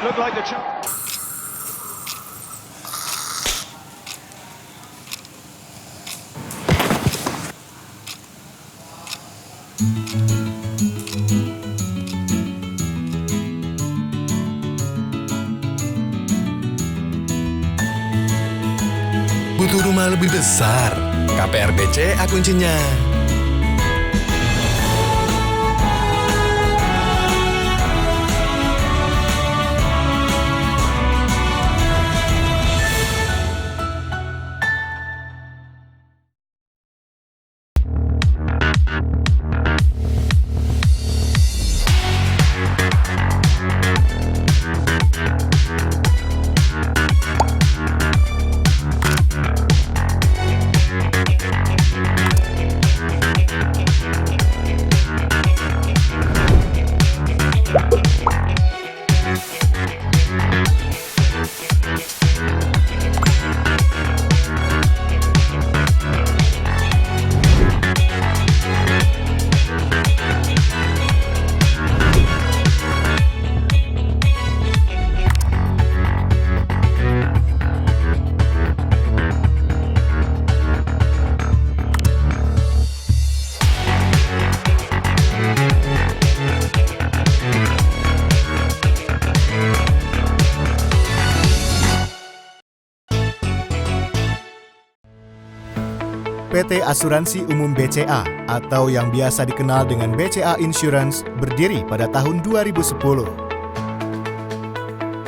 Looked like the chance. Butuh rumah lebih besar. KPR BCA kuncinya. PT Asuransi Umum BCA atau yang biasa dikenal dengan BCA Insurance berdiri pada tahun 2010.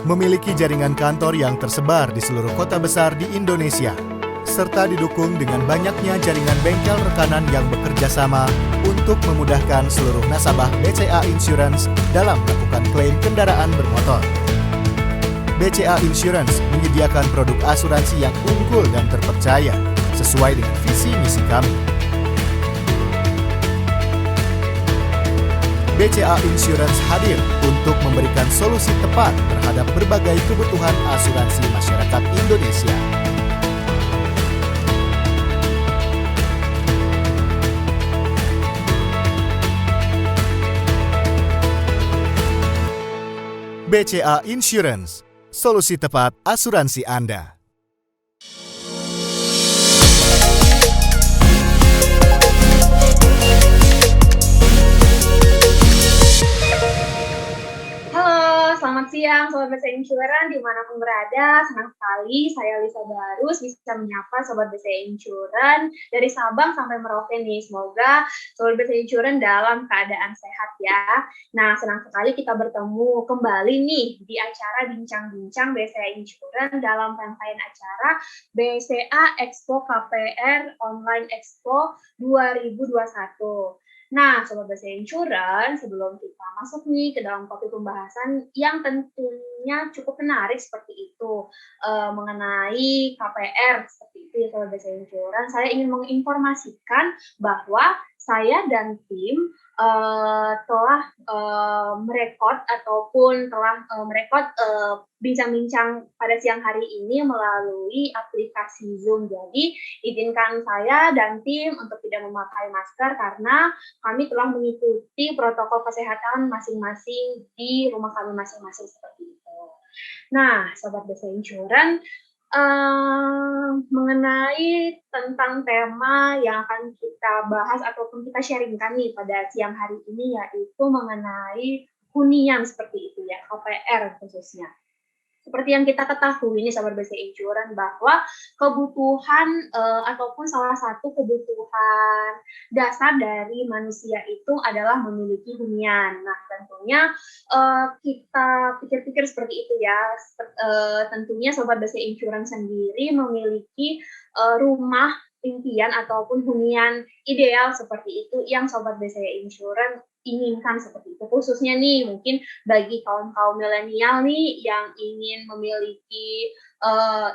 Memiliki jaringan kantor yang tersebar di seluruh kota besar di Indonesia, serta didukung dengan banyaknya jaringan bengkel rekanan yang bekerja sama untuk memudahkan seluruh nasabah BCA Insurance dalam melakukan klaim kendaraan bermotor. BCA Insurance menyediakan produk asuransi yang unggul dan terpercaya sesuai dengan visi misi kami. BCA Insurance hadir untuk memberikan solusi tepat terhadap berbagai kebutuhan asuransi masyarakat Indonesia. BCA Insurance, solusi tepat asuransi Anda. Selamat siang Sobat BCA Insurance dimanapun berada. Senang sekali saya Lisa Barus bisa menyapa Sobat BCA Insurance dari Sabang sampai Merauke nih. Semoga Sobat BCA Insurance dalam keadaan sehat ya. Nah, senang sekali kita bertemu kembali nih di acara Bincang-Bincang BCA Insurance dalam rangkaian acara BCA Expo KPR Online Expo 2021. Nah, Sobat BCA Insurance, sebelum kita masuk nih ke dalam topik pembahasan yang tentunya cukup menarik seperti itu, mengenai KPR seperti itu ya Sobat BCA Insurance, saya ingin menginformasikan bahwa saya dan tim telah merekod ataupun telah merekod bincang-bincang pada siang hari ini melalui aplikasi Zoom. Jadi, izinkan saya dan tim untuk tidak memakai masker karena kami telah mengikuti protokol kesehatan masing-masing di rumah kami masing-masing seperti itu. Nah, Sobat BCA Insurance, mengenai tentang tema yang akan kita bahas ataupun kita sharingkan nih pada siang hari ini yaitu mengenai hunian seperti itu ya, KPR khususnya. Seperti yang kita ketahui nih Sobat BCA Insurance bahwa kebutuhan ataupun salah satu kebutuhan dasar dari manusia itu adalah memiliki hunian. Nah, tentunya kita pikir-pikir seperti itu ya. Tentunya Sobat BCA Insurance sendiri memiliki rumah impian ataupun hunian ideal seperti itu yang Sobat BCA Insurance inginkan seperti itu. Khususnya nih mungkin bagi kaum-kaum milenial nih yang ingin memiliki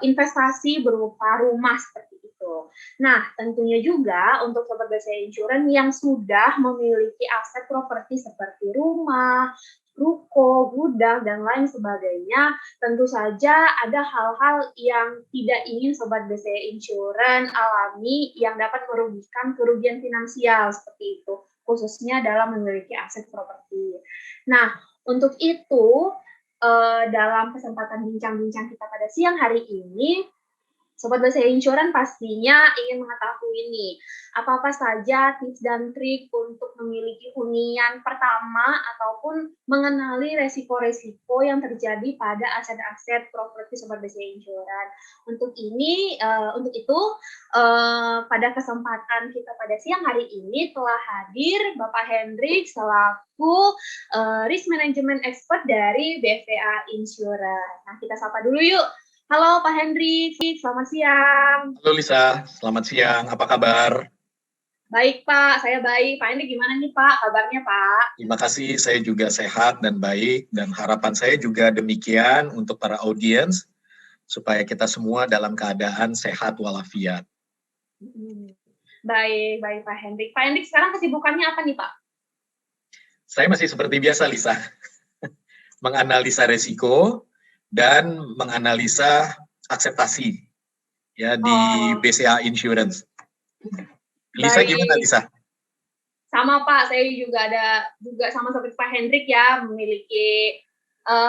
investasi berupa rumah seperti itu. Nah, tentunya juga untuk Sobat BCA Insurance yang sudah memiliki aset properti seperti rumah, ruko, gudang, dan lain sebagainya, tentu saja ada hal-hal yang tidak ingin Sobat BCA Insurance alami yang dapat merugikan kerugian finansial seperti itu, khususnya dalam memiliki aset properti. Nah, untuk itu, dalam kesempatan bincang-bincang kita pada siang hari ini, Sobat Bahasa Insuran pastinya ingin mengetahui nih, apa-apa saja tips dan trik untuk memiliki hunian pertama ataupun mengenali resiko-resiko yang terjadi pada aset-aset properti Sobat Bahasa Insuran. Untuk itu, pada kesempatan kita pada siang hari ini telah hadir Bapak Hendrik selaku Risk Management Expert dari BVA Insurance. Nah, kita sapa dulu yuk. Halo Pak Hendrik, selamat siang. Halo Lisa, selamat siang. Apa kabar? Baik Pak, saya baik. Pak Hendrik gimana nih Pak, kabarnya Pak? Terima kasih, saya juga sehat dan baik. Dan harapan saya juga demikian untuk para audiens, supaya kita semua dalam keadaan sehat walafiat. Baik Pak Hendrik. Pak Hendrik sekarang kesibukannya apa nih Pak? Saya masih seperti biasa Lisa, menganalisa resiko dan menganalisa akseptasi ya di BCA Insurance. Lisa Baik. gimana Lisa? Sama Pak, saya juga sama seperti Pak Hendrik ya, memiliki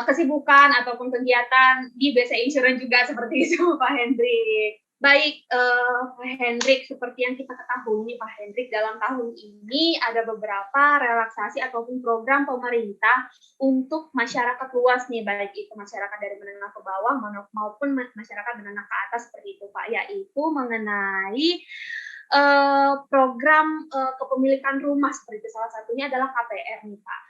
kesibukan ataupun kegiatan di BCA Insurance juga seperti itu Pak Hendrik. Baik, Pak Hendrik, seperti yang kita ketahui nih Pak Hendrik, dalam tahun ini ada beberapa relaksasi ataupun program pemerintah untuk masyarakat luas nih, baik itu masyarakat dari menengah ke bawah maupun masyarakat menengah ke atas seperti itu Pak, yaitu mengenai program kepemilikan rumah seperti itu. Salah satunya adalah KPR nih Pak.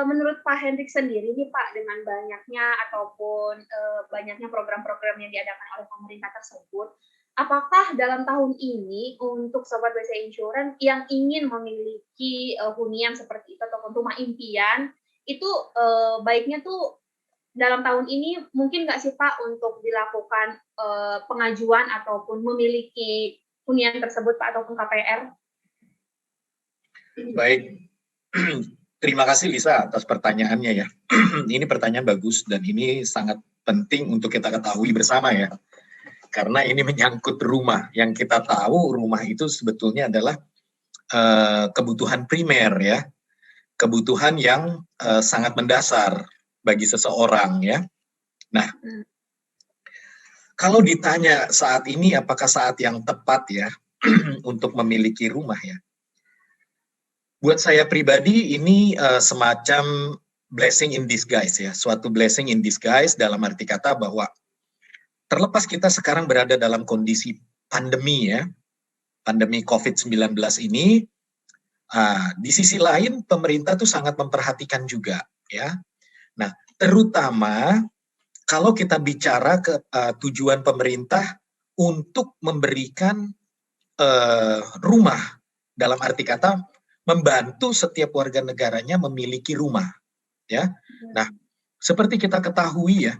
Menurut Pak Hendrik sendiri nih Pak, dengan banyaknya ataupun banyaknya program-program yang diadakan oleh pemerintah tersebut, apakah dalam tahun ini untuk Sobat Bahasa Insurance yang ingin memiliki hunian seperti itu ataupun rumah impian, itu baiknya tuh dalam tahun ini mungkin nggak sih Pak untuk dilakukan pengajuan ataupun memiliki hunian tersebut Pak ataupun KPR? Baik. Terima kasih Lisa atas pertanyaannya ya. Ini pertanyaan bagus dan ini sangat penting untuk kita ketahui bersama ya. Karena ini menyangkut rumah. Yang kita tahu rumah itu sebetulnya adalah kebutuhan primer ya. Kebutuhan yang sangat mendasar bagi seseorang ya. Nah, kalau ditanya saat ini apakah saat yang tepat ya untuk memiliki rumah ya. Buat saya pribadi ini semacam blessing in disguise ya, suatu blessing in disguise dalam arti kata bahwa terlepas kita sekarang berada dalam kondisi pandemi ya, pandemi COVID-19 ini, di sisi lain pemerintah tuh sangat memperhatikan juga ya. Nah, terutama kalau kita bicara ke tujuan pemerintah untuk memberikan rumah, dalam arti kata membantu setiap warga negaranya memiliki rumah, ya. Nah, seperti kita ketahui ya,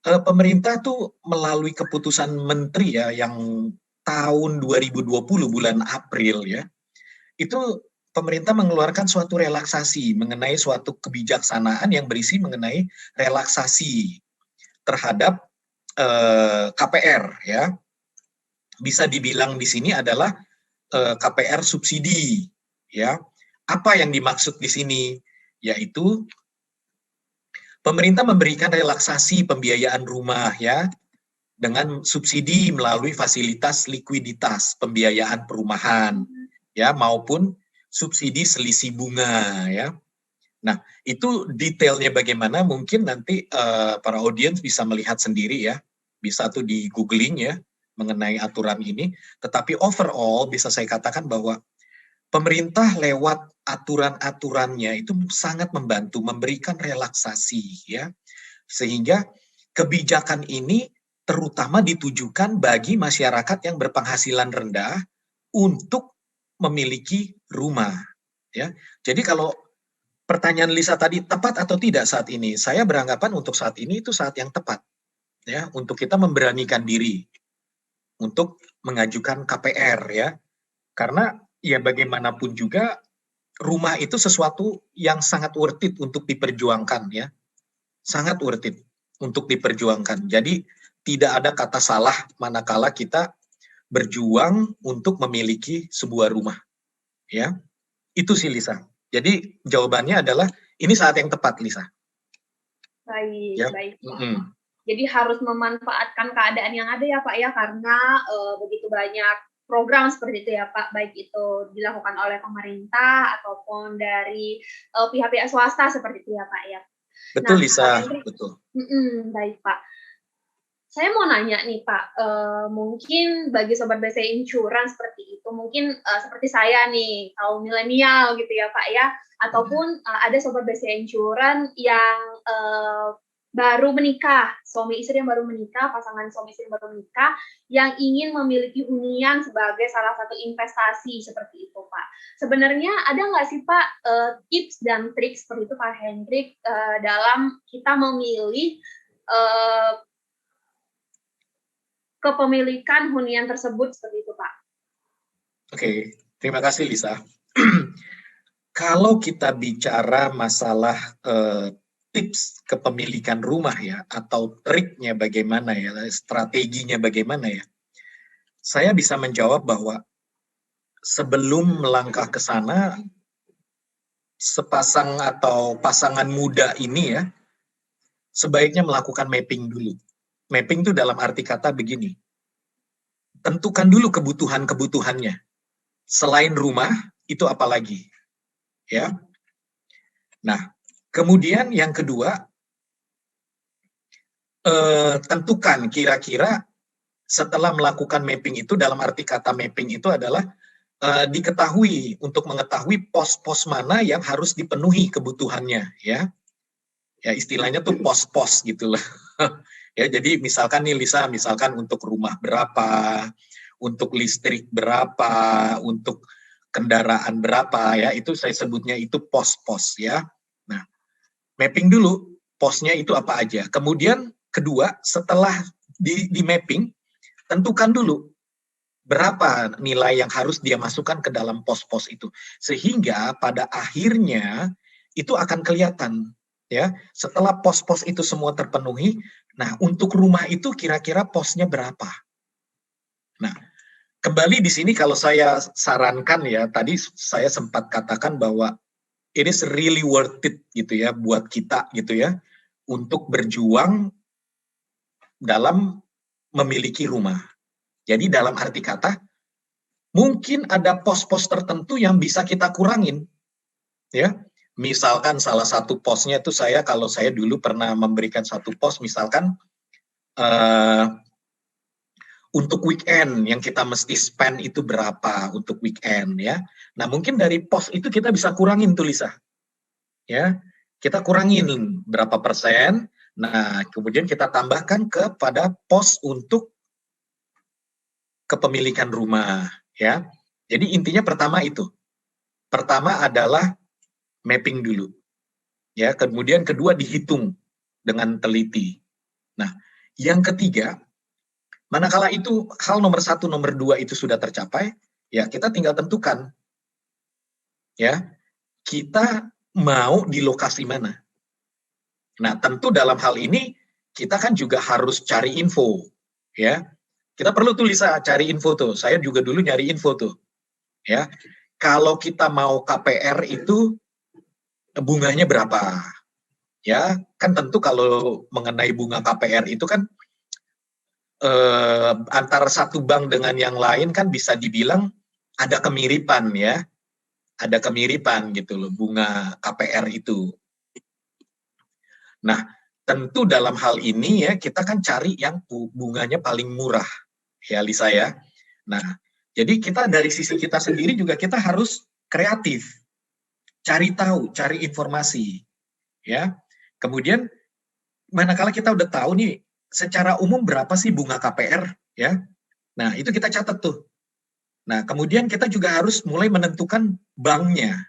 pemerintah tuh melalui keputusan menteri ya yang tahun 2020 bulan April ya, itu pemerintah mengeluarkan suatu relaksasi mengenai suatu kebijaksanaan yang berisi mengenai relaksasi terhadap KPR ya. Bisa dibilang di sini adalah KPR subsidi ya. Apa yang dimaksud di sini? Yaitu pemerintah memberikan relaksasi pembiayaan rumah ya dengan subsidi melalui fasilitas likuiditas pembiayaan perumahan ya maupun subsidi selisih bunga ya. Nah, itu detailnya bagaimana mungkin nanti para audiens bisa melihat sendiri ya. Bisa tuh di googling ya mengenai aturan ini, tetapi overall bisa saya katakan bahwa pemerintah lewat aturan-aturannya itu sangat membantu memberikan relaksasi ya. Sehingga kebijakan ini terutama ditujukan bagi masyarakat yang berpenghasilan rendah untuk memiliki rumah ya. Jadi kalau pertanyaan Lisa tadi tepat atau tidak saat ini, saya beranggapan untuk saat ini itu saat yang tepat ya untuk kita memberanikan diri untuk mengajukan KPR ya. Karena ya bagaimanapun juga rumah itu sesuatu yang sangat worth it untuk diperjuangkan ya. Sangat worth it untuk diperjuangkan. Jadi tidak ada kata salah manakala kita berjuang untuk memiliki sebuah rumah. Ya. Itu sih Lisa. Jadi jawabannya adalah ini saat yang tepat Lisa. Baik, Ya. baik Pak. Mm-mm. Jadi harus memanfaatkan keadaan yang ada ya Pak ya, karena begitu banyak program seperti itu ya Pak, baik itu dilakukan oleh pemerintah ataupun dari pihak-pihak swasta seperti itu ya Pak ya. Betul Nah, Pak Lisa, Hendrik, betul. baik Pak. Saya mau nanya nih Pak, mungkin bagi sobat BCA Insurance seperti itu, mungkin seperti saya nih, kaum milenial gitu ya Pak ya, ataupun ada sobat BCA Insurance yang baru menikah, suami istri yang baru menikah, pasangan suami istri yang baru menikah, yang ingin memiliki hunian sebagai salah satu investasi seperti itu Pak. Sebenarnya ada nggak sih Pak tips dan trik seperti itu Pak Hendrik dalam kita memilih kepemilikan hunian tersebut seperti itu Pak? Oke, terima kasih Lisa. Kalau kita bicara masalah tips kepemilikan rumah ya, atau triknya bagaimana ya, strateginya bagaimana ya, saya bisa menjawab bahwa sebelum melangkah ke sana, sepasang atau pasangan muda ini ya, sebaiknya melakukan mapping dulu. Mapping itu dalam arti kata begini, tentukan dulu kebutuhan-kebutuhannya. Selain rumah, itu apa lagi? Ya. Nah, kemudian yang kedua, tentukan kira-kira setelah melakukan mapping itu, dalam arti kata mapping itu adalah diketahui, untuk mengetahui pos-pos mana yang harus dipenuhi kebutuhannya, ya. Ya istilahnya tuh pos-pos gitu lah. Ya, jadi misalkan nih Lisa, misalkan untuk rumah berapa, untuk listrik berapa, untuk kendaraan berapa ya, itu saya sebutnya itu pos-pos ya. Nah, mapping dulu posnya itu apa aja. Kemudian kedua, setelah di mapping, tentukan dulu berapa nilai yang harus dia masukkan ke dalam pos-pos itu. Sehingga pada akhirnya itu akan kelihatan ya, setelah pos-pos itu semua terpenuhi, nah untuk rumah itu kira-kira posnya berapa. Nah, kembali di sini kalau saya sarankan ya, tadi saya sempat katakan bahwa it is really worth it gitu ya buat kita gitu ya untuk berjuang dalam memiliki rumah. Jadi dalam arti kata mungkin ada pos-pos tertentu yang bisa kita kurangin ya. Misalkan salah satu posnya itu kalau saya dulu pernah memberikan satu pos misalkan untuk weekend yang kita mesti spend itu berapa untuk weekend ya. Nah, mungkin dari pos itu kita bisa kurangin tuh Lisa. Ya. Kita kurangin berapa persen. Nah, kemudian kita tambahkan kepada pos untuk kepemilikan rumah ya. Jadi intinya pertama itu. Pertama adalah mapping dulu. Ya, kemudian kedua dihitung dengan teliti. Nah, yang ketiga, manakala itu hal nomor 1, nomor 2 itu sudah tercapai, ya kita tinggal tentukan, ya kita mau di lokasi mana. Nah, tentu dalam hal ini kita kan juga harus cari info, ya. Kita perlu tuh Lisa cari info tuh. Saya juga dulu nyari info tuh, ya. Kalau kita mau KPR itu bunganya berapa? Ya, kan tentu kalau mengenai bunga KPR itu kan antara satu bank dengan yang lain kan bisa dibilang ada kemiripan ya, ada kemiripan gitu loh bunga KPR itu. Nah, tentu dalam hal ini ya kita kan cari yang bunganya paling murah ya Lisa ya. Nah, jadi kita dari sisi kita sendiri juga kita harus kreatif, cari tahu, cari informasi ya. Kemudian manakala kita udah tahu nih secara umum berapa sih bunga KPR ya. Nah, itu kita catat tuh. Nah, kemudian kita juga harus mulai menentukan banknya.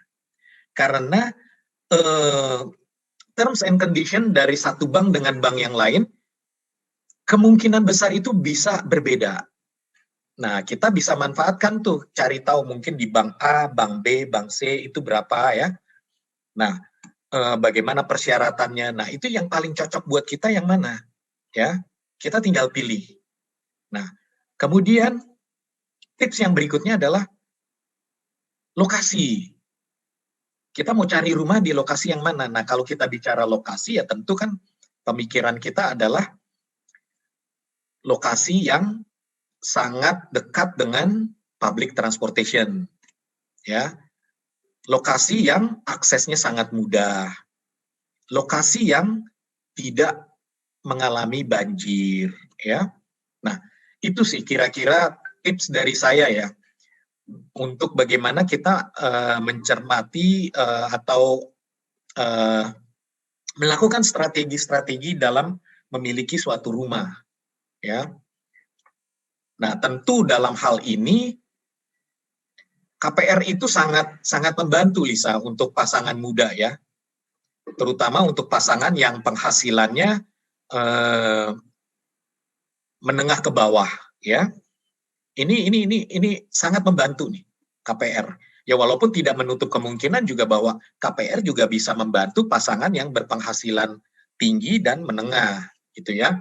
Karena terms and condition dari satu bank dengan bank yang lain kemungkinan besar itu bisa berbeda. Nah, kita bisa manfaatkan tuh, cari tahu mungkin di bank A, bank B, bank C itu berapa ya. Nah, bagaimana persyaratannya. Nah, itu yang paling cocok buat kita yang mana? Ya, kita tinggal pilih. Nah, kemudian tips yang berikutnya adalah lokasi. Kita mau cari rumah di lokasi yang mana? Nah, kalau kita bicara lokasi ya tentu kan pemikiran kita adalah lokasi yang sangat dekat dengan public transportation, ya. Lokasi yang aksesnya sangat mudah, lokasi yang tidak mengalami banjir, ya. Nah, itu sih kira-kira tips dari saya ya, untuk bagaimana kita mencermati atau melakukan strategi-strategi dalam memiliki suatu rumah, ya. Nah, tentu dalam hal ini KPR itu sangat membantu, Lisa, untuk pasangan muda ya, terutama untuk pasangan yang penghasilannya menengah ke bawah ya. Ini sangat membantu nih KPR. Ya walaupun tidak menutup kemungkinan juga bahwa KPR juga bisa membantu pasangan yang berpenghasilan tinggi dan menengah gitu ya.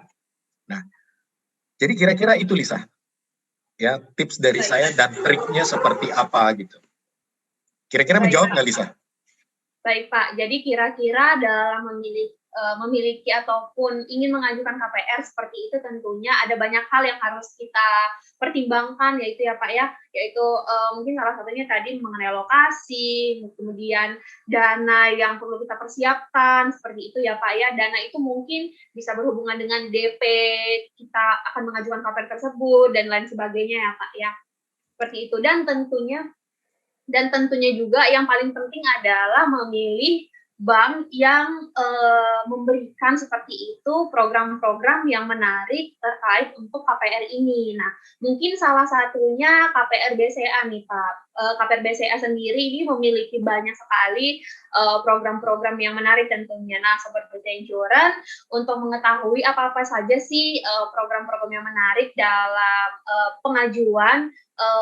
Nah, jadi kira-kira itu Lisa. Ya, tips dari saya dan triknya seperti apa gitu. Kira-kira menjawab nggak Lisa? Baik Pak, jadi kira-kira dalam memiliki ataupun ingin mengajukan KPR seperti itu tentunya ada banyak hal yang harus kita pertimbangkan, yaitu ya Pak ya, yaitu mungkin salah satunya tadi mengenai lokasi, kemudian dana yang perlu kita persiapkan, seperti itu ya Pak ya. Dana itu mungkin bisa berhubungan dengan DP kita akan mengajukan KPR tersebut dan lain sebagainya ya Pak ya. Seperti itu, dan tentunya juga yang paling penting adalah memilih bank yang memberikan seperti itu program-program yang menarik terkait untuk KPR ini. Nah, mungkin salah satunya KPR BCA nih Pak. KPR BCA sendiri ini memiliki banyak sekali program-program yang menarik tentunya. Nah, Sobat BCA Insurance untuk mengetahui apa-apa saja sih program-program yang menarik dalam pengajuan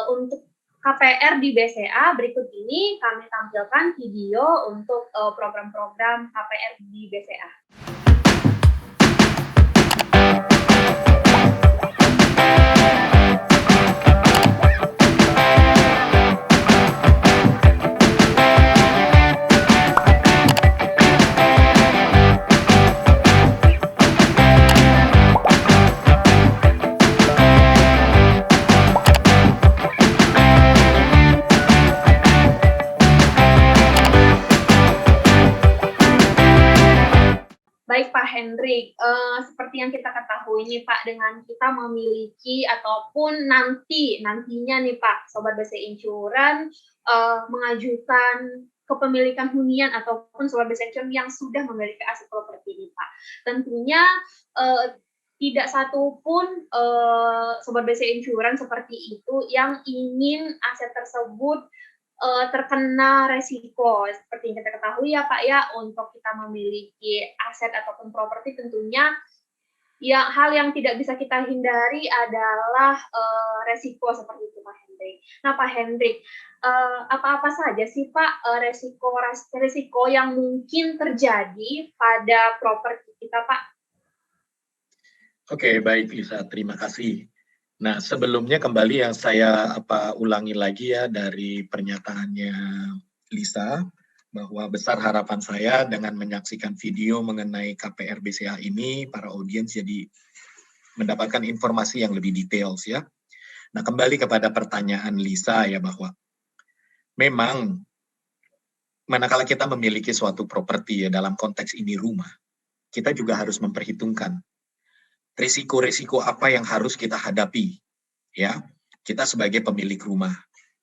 untuk KPR di BCA, berikut ini kami tampilkan video untuk program-program KPR di BCA. Baik Pak Hendrik, seperti yang kita ketahui nih Pak, dengan kita memiliki ataupun nantinya nih Pak, Sobat BCA Insurance mengajukan kepemilikan hunian ataupun Sobat BCA Insurance yang sudah memiliki aset properti nih Pak. Tentunya tidak satu pun Sobat BCA Insurance seperti itu yang ingin aset tersebut terkena resiko. Seperti yang kita ketahui ya Pak ya, untuk kita memiliki aset ataupun properti tentunya ya hal yang tidak bisa kita hindari adalah resiko seperti itu Pak Hendrik. Nah Pak Hendrik, apa-apa saja sih Pak resiko yang mungkin terjadi pada properti kita Pak? Oke, baik Lisa, terima kasih. Nah, sebelumnya kembali yang saya ulangi lagi ya dari pernyataannya Lisa, bahwa besar harapan saya dengan menyaksikan video mengenai KPR BCA ini, para audiens jadi mendapatkan informasi yang lebih details ya. Nah, kembali kepada pertanyaan Lisa ya, bahwa memang manakala kita memiliki suatu properti ya, dalam konteks ini rumah, kita juga harus memperhitungkan risiko-risiko apa yang harus kita hadapi, ya, kita sebagai pemilik rumah.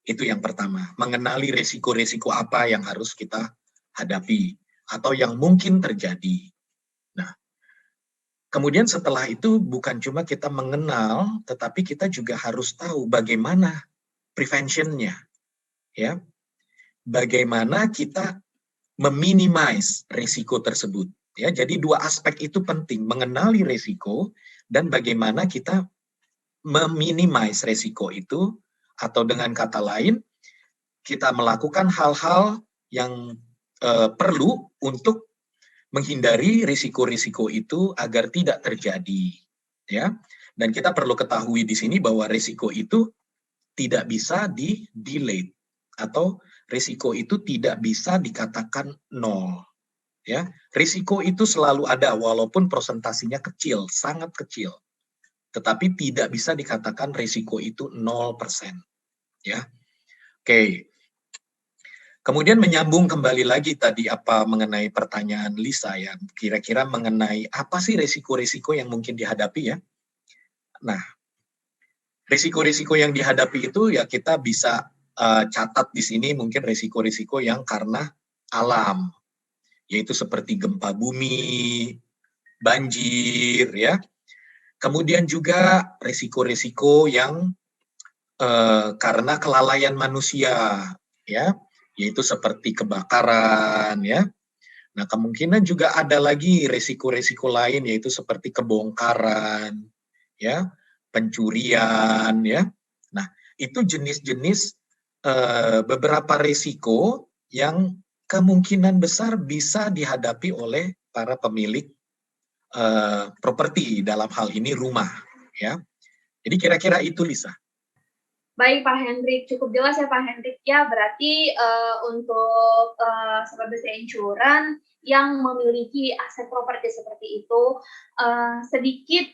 Itu yang pertama, mengenali risiko-risiko apa yang harus kita hadapi, atau yang mungkin terjadi. Nah, kemudian setelah itu bukan cuma kita mengenal, tetapi kita juga harus tahu bagaimana prevention-nya, ya, bagaimana kita meminimize risiko tersebut. Ya, jadi dua aspek itu penting, mengenali risiko dan bagaimana kita meminimize risiko itu, atau dengan kata lain, kita melakukan hal-hal yang perlu untuk menghindari risiko-risiko itu agar tidak terjadi. Ya, dan kita perlu ketahui di sini bahwa risiko itu tidak bisa di-delete, atau risiko itu tidak bisa dikatakan nol. ya. Risiko itu selalu ada walaupun presentasinya kecil, sangat kecil. Tetapi tidak bisa dikatakan risiko itu 0%, ya. Oke. Kemudian menyambung kembali lagi tadi apa mengenai pertanyaan Lisa ya, kira-kira mengenai apa sih risiko-risiko yang mungkin dihadapi ya. Nah, risiko-risiko yang dihadapi itu ya kita bisa catat di sini mungkin risiko-risiko yang karena alam, yaitu seperti gempa bumi, banjir ya. Kemudian juga risiko-risiko yang karena kelalaian manusia ya, yaitu seperti kebakaran ya. Nah, kemungkinan juga ada lagi risiko-risiko lain yaitu seperti kebongkaran ya, pencurian ya. Nah, itu jenis-jenis beberapa risiko yang kemungkinan besar bisa dihadapi oleh para pemilik properti, dalam hal ini rumah ya. Jadi kira-kira itu, Lisa. Baik Pak Hendrik, cukup jelas ya Pak Hendrik ya. Berarti untuk Sobat BC Insurance yang memiliki aset properti seperti itu, sedikit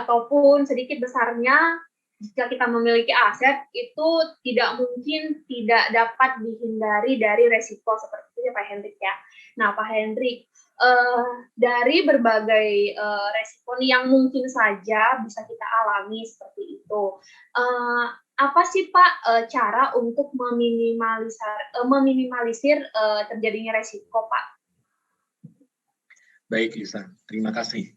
ataupun sedikit besarnya, jika kita memiliki aset itu tidak mungkin tidak dapat dihindari dari resiko seperti itu ya Pak Hendrik ya. Nah Pak Hendrik, dari berbagai resiko yang mungkin saja bisa kita alami seperti itu, apa sih Pak cara untuk meminimalisir terjadinya resiko Pak? Baik Lisa, terima kasih.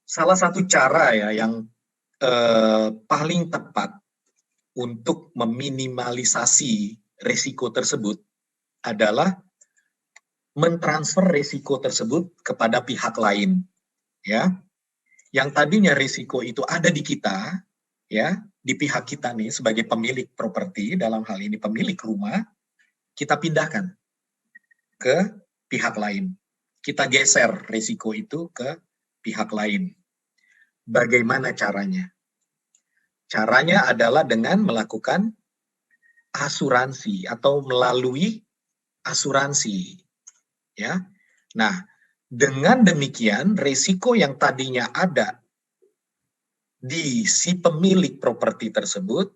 Salah satu cara ya yang paling tepat untuk meminimalisasi risiko tersebut adalah mentransfer risiko tersebut kepada pihak lain, ya. Yang tadinya risiko itu ada di kita, ya, di pihak kita nih sebagai pemilik properti, dalam hal ini pemilik rumah, kita pindahkan ke pihak lain. Kita geser risiko itu ke pihak lain. Bagaimana caranya? Caranya adalah dengan melakukan asuransi atau melalui asuransi. Ya. Nah, dengan demikian risiko yang tadinya ada di si pemilik properti tersebut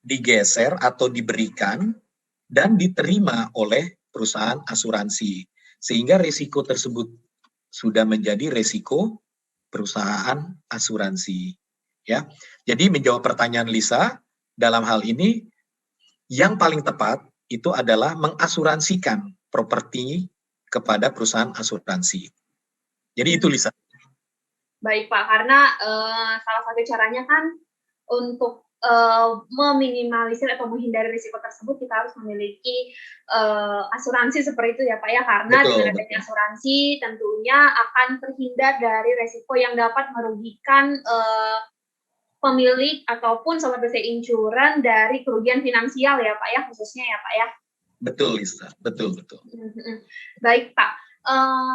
digeser atau diberikan dan diterima oleh perusahaan asuransi. Sehingga risiko tersebut sudah menjadi risiko perusahaan asuransi. Ya. Jadi menjawab pertanyaan Lisa, dalam hal ini yang paling tepat itu adalah mengasuransikan properti kepada perusahaan asuransi. Jadi itu Lisa. Baik Pak, karena salah satu caranya kan untuk meminimalisir atau menghindari risiko tersebut kita harus memiliki asuransi seperti itu ya Pak ya, karena dengan adanya asuransi tentunya akan terhindar dari risiko yang dapat merugikan pemilik ataupun Sobat BC Insurance dari kerugian finansial ya Pak ya, khususnya ya Pak ya. Betul Lisa, betul. Baik Pak,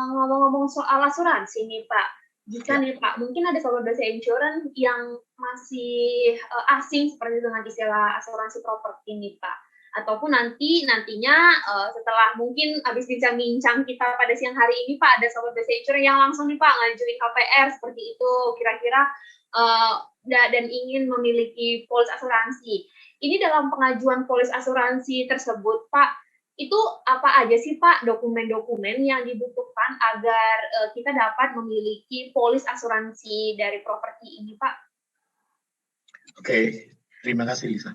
ngomong-ngomong soal asuransi nih Pak, jika nih Pak, mungkin ada Sobat BC Insurance yang masih asing seperti dengan istilah asuransi properti nih Pak, ataupun nantinya setelah mungkin habis bincang-bincang kita pada siang hari ini Pak, ada Sobat BC Insurance yang langsung nih Pak ngajuin KPR seperti itu, kira-kira dan ingin memiliki polis asuransi. Ini dalam pengajuan polis asuransi tersebut, Pak, itu apa aja sih, Pak, dokumen-dokumen yang dibutuhkan agar kita dapat memiliki polis asuransi dari properti ini, Pak? Oke, terima kasih, Lisa.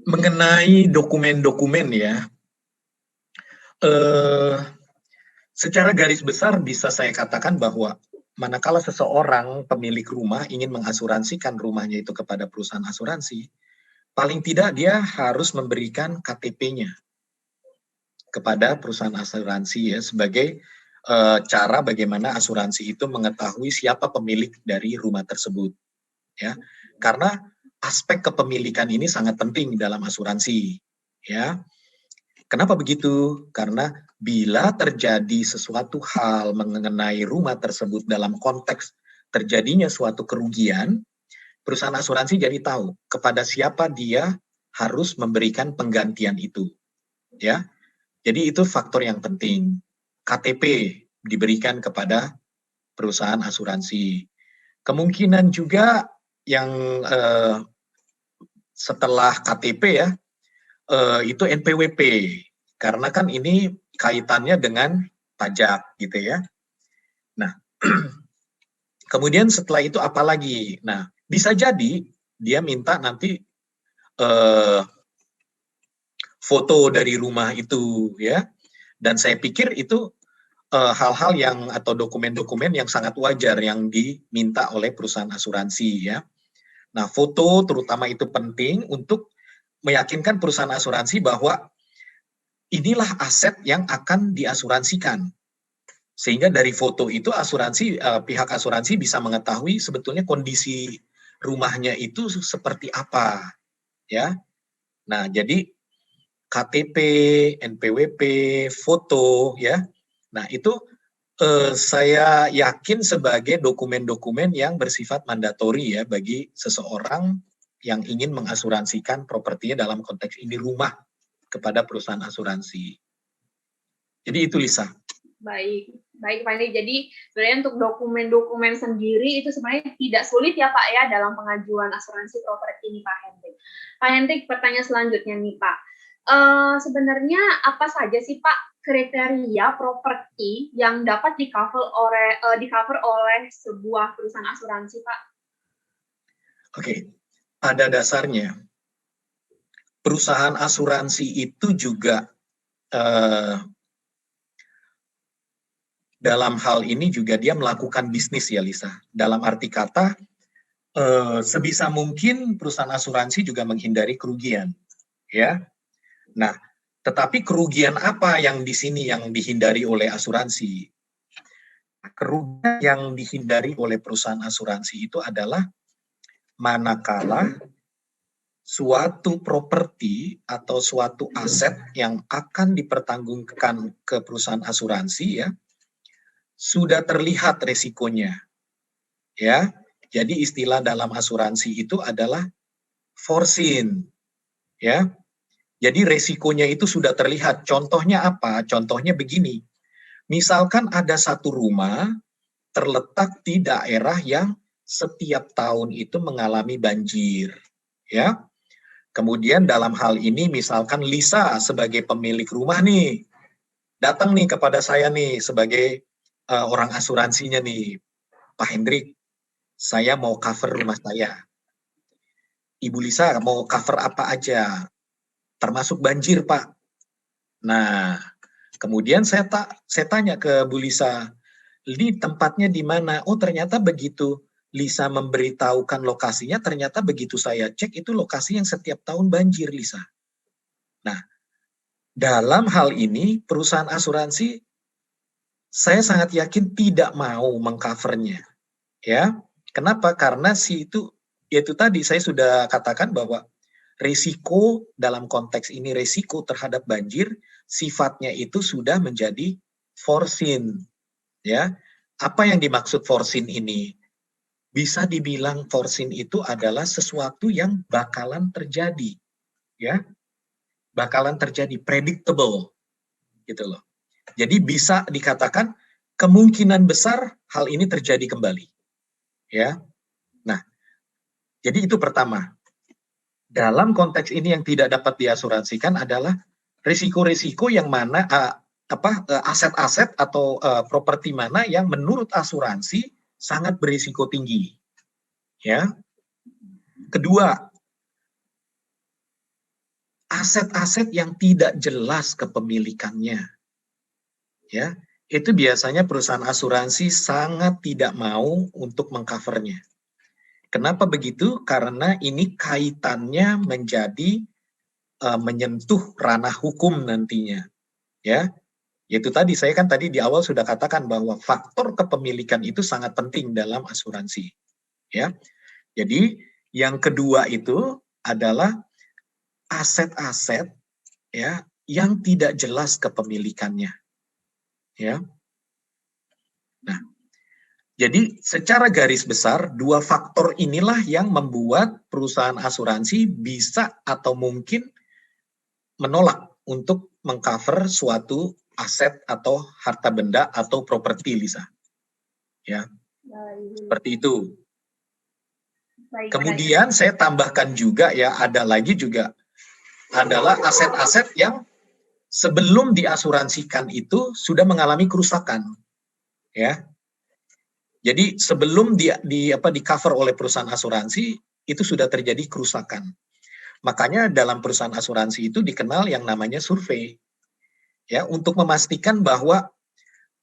Mengenai dokumen-dokumen ya, secara garis besar bisa saya katakan bahwa manakala seseorang pemilik rumah ingin mengasuransikan rumahnya itu kepada perusahaan asuransi, paling tidak dia harus memberikan KTP-nya kepada perusahaan asuransi ya sebagai cara bagaimana asuransi itu mengetahui siapa pemilik dari rumah tersebut ya. Karena aspek kepemilikan ini sangat penting dalam asuransi ya. Kenapa begitu? Karena bila terjadi sesuatu hal mengenai rumah tersebut dalam konteks terjadinya suatu kerugian, perusahaan asuransi jadi tahu kepada siapa dia harus memberikan penggantian itu, ya. Jadi itu faktor yang penting. KTP diberikan kepada perusahaan asuransi. Kemungkinan juga yang setelah KTP ya, itu NPWP. Karena kan ini kaitannya dengan pajak gitu ya. Nah, kemudian setelah itu apa lagi? Nah, bisa jadi dia minta nanti foto dari rumah itu ya. Dan saya pikir itu hal-hal yang atau dokumen-dokumen yang sangat wajar yang diminta oleh perusahaan asuransi ya. Nah, foto terutama itu penting untuk meyakinkan perusahaan asuransi bahwa inilah aset yang akan diasuransikan. Sehingga dari foto itu pihak asuransi bisa mengetahui sebetulnya kondisi rumahnya itu seperti apa, ya. Nah, jadi KTP, NPWP, foto, ya. Nah, itu saya yakin sebagai dokumen-dokumen yang bersifat mandatori ya bagi seseorang yang ingin mengasuransikan propertinya dalam konteks ini rumah kepada perusahaan asuransi. Jadi itu Lisa. Baik Pak Hendrik. Jadi sebenarnya untuk dokumen-dokumen sendiri itu sebenarnya tidak sulit ya Pak ya dalam pengajuan asuransi properti ini Pak Hendrik. Pak Hendrik, pertanyaan selanjutnya nih Pak. Sebenarnya apa saja sih Pak kriteria properti yang dapat di-cover oleh sebuah perusahaan asuransi Pak? Oke, pada dasarnya perusahaan asuransi itu juga dalam hal ini juga dia melakukan bisnis ya Lisa. Dalam arti kata, sebisa mungkin perusahaan asuransi juga menghindari kerugian. Ya. Nah, tetapi kerugian apa yang di sini yang dihindari oleh asuransi? Kerugian yang dihindari oleh perusahaan asuransi itu adalah manakala suatu properti atau suatu aset yang akan dipertanggungjawabkan ke perusahaan asuransi ya, sudah terlihat resikonya. Ya. Jadi istilah dalam asuransi itu adalah foreseen. Ya. Jadi resikonya itu sudah terlihat. Contohnya apa? Contohnya begini. Misalkan ada satu rumah terletak di daerah yang setiap tahun itu mengalami banjir. Ya. Kemudian dalam hal ini misalkan Lisa sebagai pemilik rumah nih datang nih kepada saya nih sebagai orang asuransinya nih, Pak Hendrik, saya mau cover rumah saya. Ibu Lisa mau cover apa aja, termasuk banjir Pak. Nah, kemudian saya tanya ke Bu Lisa, ini tempatnya di mana? Oh ternyata begitu Lisa memberitahukan lokasinya, ternyata begitu saya cek itu lokasi yang setiap tahun banjir Lisa. Nah, dalam hal ini perusahaan asuransi saya sangat yakin tidak mau mengcovernya, ya. Kenapa? Karena itu tadi saya sudah katakan bahwa risiko dalam konteks ini risiko terhadap banjir sifatnya itu sudah menjadi foreseen, ya. Apa yang dimaksud foreseen ini? Bisa dibilang foreseen itu adalah sesuatu yang bakalan terjadi, ya, bakalan terjadi, predictable, gitu loh. Jadi bisa dikatakan kemungkinan besar hal ini terjadi kembali. Ya. Nah, jadi itu pertama. Dalam konteks ini yang tidak dapat diasuransikan adalah risiko-risiko yang mana aset-aset atau properti mana yang menurut asuransi sangat berisiko tinggi. Ya. Kedua, aset-aset yang tidak jelas kepemilikannya. Ya, itu biasanya perusahaan asuransi sangat tidak mau untuk mengcovernya. Kenapa begitu? Karena ini kaitannya menjadi menyentuh ranah hukum nantinya. Ya, yaitu tadi saya kan tadi di awal sudah katakan bahwa faktor kepemilikan itu sangat penting dalam asuransi. Ya, jadi yang kedua itu adalah aset-aset ya yang tidak jelas kepemilikannya. Ya. Nah, jadi secara garis besar dua faktor inilah yang membuat perusahaan asuransi bisa atau mungkin menolak untuk mengcover suatu aset atau harta benda atau properti, Lisa. Ya, seperti itu. Baik, Kemudian saya tambahkan juga ya, ada lagi juga adalah aset-aset yang sebelum diasuransikan itu sudah mengalami kerusakan. Ya. Jadi sebelum di cover oleh perusahaan asuransi itu sudah terjadi kerusakan. Makanya dalam perusahaan asuransi itu dikenal yang namanya survei. Ya, untuk memastikan bahwa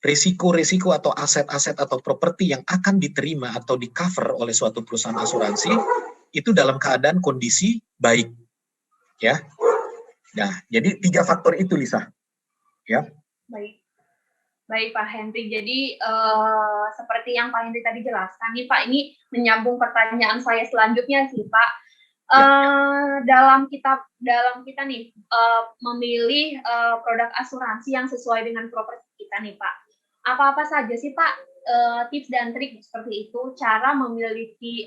risiko-risiko atau aset-aset atau properti yang akan diterima atau di-cover oleh suatu perusahaan asuransi itu dalam keadaan kondisi baik. Ya. Nah, jadi 3 faktor itu, Lisa. Ya. Baik Pak Henry. Jadi seperti yang Pak Henry tadi jelaskan nih Pak, ini menyambung pertanyaan saya selanjutnya sih Pak. Dalam kita nih memilih produk asuransi yang sesuai dengan properti kita nih Pak. Apa-apa saja sih Pak tips dan trik seperti itu, cara memiliki